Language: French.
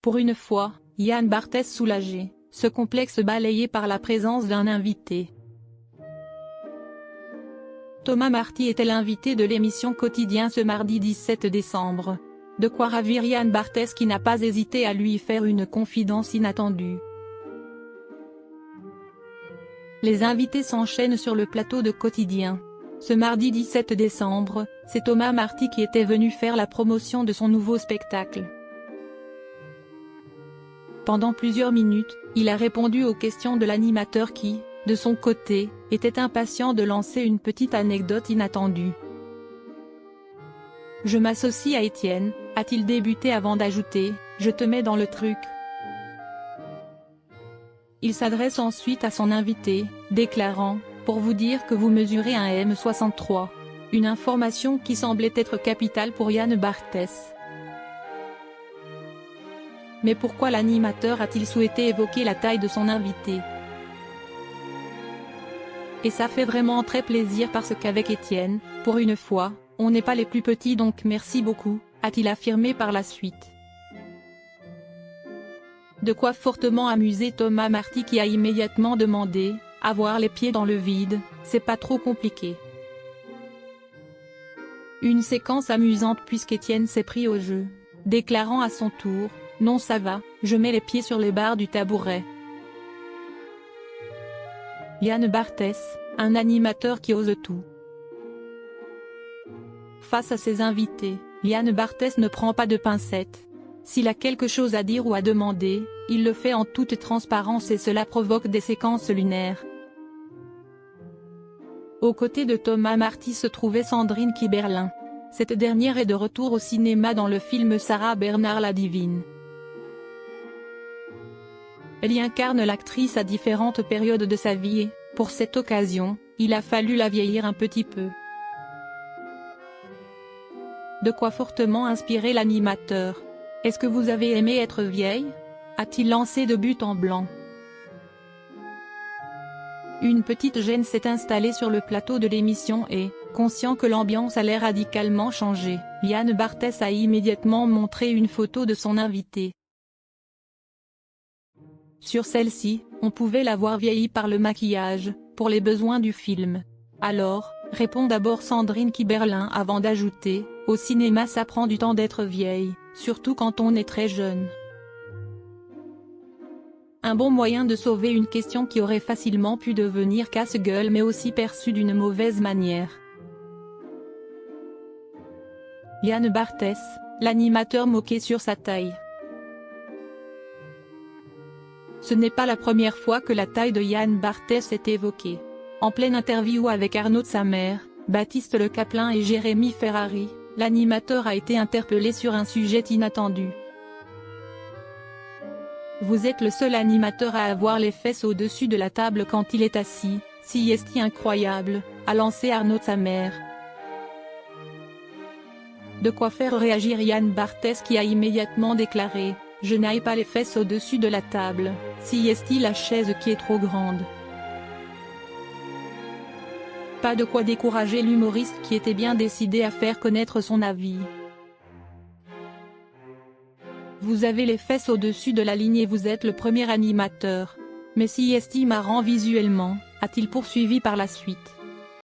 Pour une fois, Yann Barthès soulagé, ce complexe balayé par la présence d'un invité. Thomas Marty était l'invité de l'émission Quotidien ce mardi 17 décembre. De quoi ravir Yann Barthès qui n'a pas hésité à lui faire une confidence inattendue. Les invités s'enchaînent sur le plateau de Quotidien. Ce mardi 17 décembre, c'est Thomas Marty qui était venu faire la promotion de son nouveau spectacle. Pendant plusieurs minutes, il a répondu aux questions de l'animateur qui, de son côté, était impatient de lancer une petite anecdote inattendue. « Je m'associe à Étienne », a-t-il débuté avant d'ajouter, « je te mets dans le truc ». Il s'adresse ensuite à son invité, déclarant, « Pour vous dire que vous mesurez un M63 ». Une information qui semblait être capitale pour Yann Barthès. Mais pourquoi l'animateur a-t-il souhaité évoquer la taille de son invité? Et ça fait vraiment très plaisir parce qu'avec Étienne, pour une fois, on n'est pas les plus petits donc merci beaucoup, a-t-il affirmé par la suite. De quoi fortement amuser Thomas Marty qui a immédiatement demandé, avoir les pieds dans le vide, c'est pas trop compliqué. Une séquence amusante puisqu'Étienne s'est pris au jeu, déclarant à son tour, non ça va, je mets les pieds sur les barres du tabouret. Yann Barthès, un animateur qui ose tout. Face à ses invités, Yann Barthès ne prend pas de pincettes. S'il a quelque chose à dire ou à demander, il le fait en toute transparence et cela provoque des séquences lunaires. Aux côtés de Thomas Marty se trouvait Sandrine Kiberlin. Cette dernière est de retour au cinéma dans le film Sarah Bernard la Divine. Elle y incarne l'actrice à différentes périodes de sa vie et, pour cette occasion, il a fallu la vieillir un petit peu. De quoi fortement inspirer l'animateur. « Est-ce que vous avez aimé être vieille ?» a-t-il lancé de but en blanc. Une petite gêne s'est installée sur le plateau de l'émission et, conscient que l'ambiance allait radicalement changer, Yann Barthès a immédiatement montré une photo de son invité. Sur celle-ci, on pouvait la voir vieillie par le maquillage, pour les besoins du film. Alors, répond d'abord Sandrine Kiberlin avant d'ajouter, « Au cinéma ça prend du temps d'être vieille, surtout quand on est très jeune. » Un bon moyen de sauver une question qui aurait facilement pu devenir casse-gueule mais aussi perçue d'une mauvaise manière. Yann Barthès, l'animateur moqué sur sa taille. Ce n'est pas la première fois que la taille de Yann Barthès est évoquée. En pleine interview avec Arnaud de Samer, Baptiste Le Caplin et Jérémy Ferrari, l'animateur a été interpellé sur un sujet inattendu. Vous êtes le seul animateur à avoir les fesses au-dessus de la table quand il est assis, si est-ce incroyable, a lancé Arnaud de Samer. De quoi faire réagir Yann Barthès qui a immédiatement déclaré, « Je n'aille pas les fesses au-dessus de la table, si est-il la chaise qui est trop grande ». Pas de quoi décourager l'humoriste qui était bien décidé à faire connaître son avis. Vous avez les fesses au-dessus de la ligne et vous êtes le premier animateur. Mais si est-il marrant visuellement, a-t-il poursuivi par la suite.